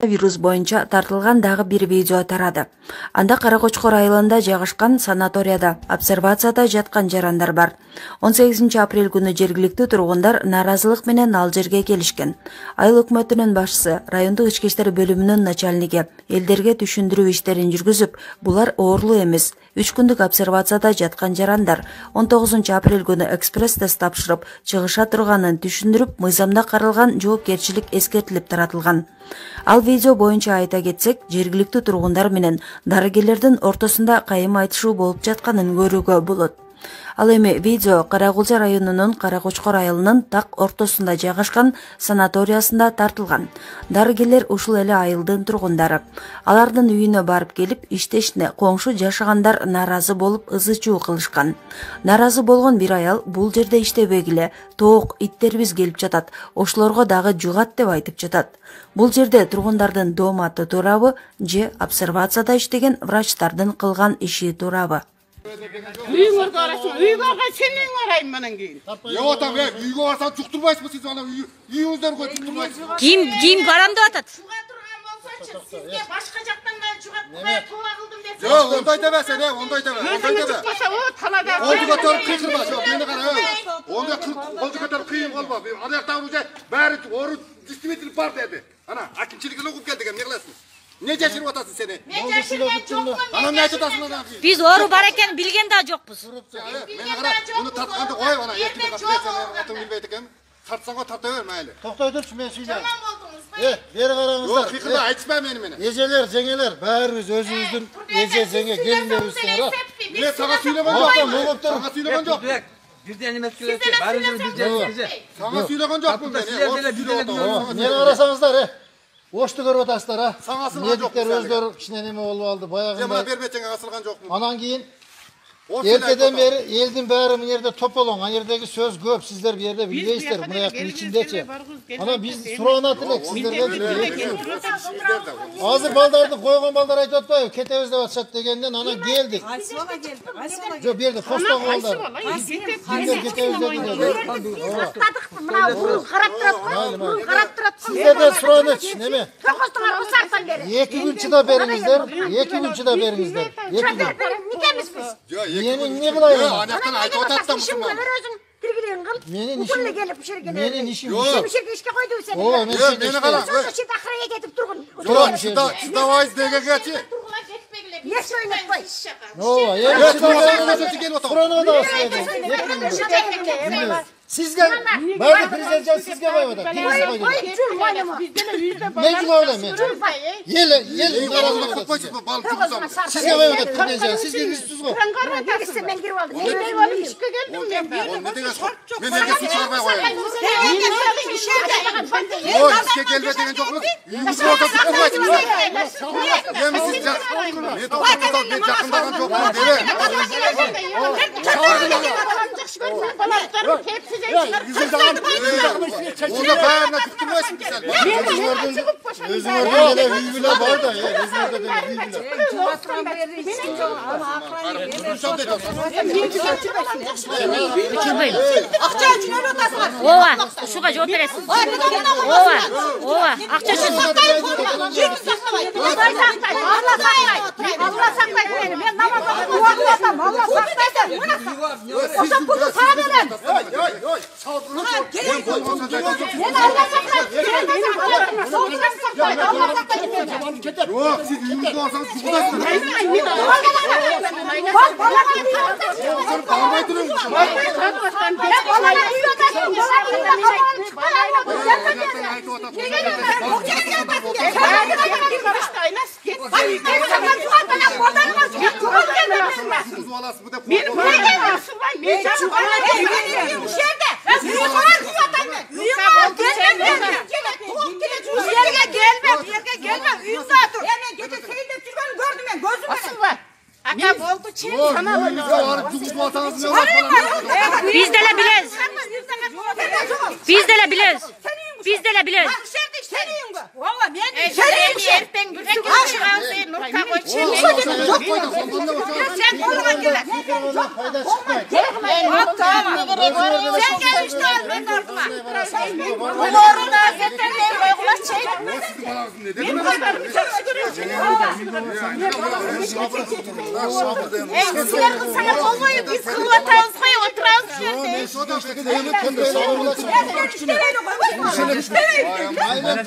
Вирус боюнча тартылган дагы бир видео тарады. Анда Каракочкор айылында жайгашкан санаторияда обсервацияда жаткан жарандар бар. 18 апрель күнү жергиликтүү тургундар нааразылык менен ал жерге келишкен. Айыл өкмөтүнүн башчысы, райондук ички иштер бөлүмүнүн начальниги элдерге түшүндүрүү иштерин жүргүзүп, булар оорлуу эмес. 3 күндүк обсервацияда жаткан жарандар 19 апрель күнү экспресс тест тапшырып, чыгыша турганын түшүндүрүп, мыйзамда каралган жоопкерчилик эскертилип таратылган. Ал видео боюнча айта кетсек, жергиликтүү тургундар менен дарыгерлердин ортосунда кайым айтышуу болуп жатканын көрүүгө болот. Ал эми видео Каракулча районунун Каракочкор айылынын так ортосунда жайгашкан санаториясында тартылган. Дарыгерлер ушул эле айылдын тургундары. Алардын үйүнө барып келип, иштешине коңшу жашагандар нааразы болуп ызы-чуу кылышкан. Нааразы болгон бир аял бул жерде иштебегиле, тоок, иттерибиз келип жатат, ошолорго дагы жугат деп айтып жатат. Бул жерде тургундардын дооматы туурабы же обсервацияда иштеген врачтардын кылган иши туурабы? Үйіңерге қарасың, үйге барған сен үйің арайын манан кейін. Отам, үйге барсаң жұқтырмайсың, сіз ана үйіңіздер ғой жұқтырмайсың. Ким барам деп атат? Суға тұрған болсаншы, сізге башқа жақтан мен жұғат қоя тоға қылдым десің. Жоқ, ондай демесін, ондай демесін. Өзіңі жұқпаса, о, талада. Қолды көтеріп қиқырма, жоқ, мені қара, онда қолды көтеріп қиын қолма. Аяқтағы уже бәрі орын дистрибьютор бар деді. Ана, әкімшілігін оқып келді, не қыласың? Не жашырып атасың сені? Мен жашырген жоқпын. Ана не айтасың ана? Биз ору бар екенін білген да жоқпыз. Мені қара, оны тартқанды қой, ана, ертінде қасбетсен, атың білбейді екен. Тартсаң ғой, тарта бер, мәйлі. Тоқтай тұршы, мен сөйлеймін. Жаман болдыңыз ба? Бері қараңыздар. Жоқ, қиқырма, айтыспа мені. Ежелер, жеңелер, бәріміз өзіміздің еже, жеңе, келіндеріміздің ра. Мен саға сөйлеген жоқпын, саға сөйлеген жоқпын. Birden emek söyledi. Barınızın birden bize. Саға сөйлеген жоқпын мен. Не қарасаңыздар, Ошты көріп атасыздар, Саң асылған жоқпын. Медиктер өздері кішіне неме болып алды, Мен баяғында. бербетеңе асылған жоқпын. Анан кейін ертеден бері елдің бәрі мына жерде тополоң, ана жердегі сөз көп, сіздер бір жерде білбейсіздер, мына жақтың ішіндече. Ана біз сұрағанат элек, сіздерге Азыр балдарды қойған балдар айтып атпайбы, кетебиз деп атышат дегенден ана келдик. Жоқ, берді, қостағы балдар. Сіздер кетебиз деп. Сіздерден сұраныч, неме? 2 күн чыдап беріңіздер, 2 күн чыдап беріңіздер. 2 күн. Менің не қылайын? Анақтан айтып ататтан мұсылман. Менің işim Yok. Ооба, мен Мені қара. Жоқ, шыдавайыз деген кәчі. Ооба, Sizge, bari prezident sizge koymadı. Kimse koymadı. Ben koymadım ben. Yel karanlık koydu. Sizge koymadı prezident. Sizge üstsüz koy. Ben girip aldım. Ben işe geldim ben. Ben nerede su çağırmaya koyayım? Yok, işe gelmediğin çok mu? Yüzü orta tutulmayın. Ne misiniz? Ne topludan ben yakındadan çok mu? Onda bağırına tutturmayasın ki sen. Özümörde de hüyübüle var da ya. Özümörde de hüyübüle. Ооба, ушуга жооп бересиз. Ооба, акча үчүн. Allah saklayın beni. Ben namaz okuyordum. Allah saklayın. O zaman bunu sana verin. Ben Allah saklayın. Allah saklayın. Yok, siz yüzünüzde olsanız çubuğdasınız. Bak bana bir Sen bağırmayı duruyorsun. Biz de biliriz. Biz de biliriz. Biz de biliriz. Valla ben sen koluma gel. Fayda çıkmayın. Sen gel işte al ben orduma. Bu orada zaten ben koygular çek. Sizler kılsana olmayın, biz kılvatağız koyup oturağız şu yerde. Aynen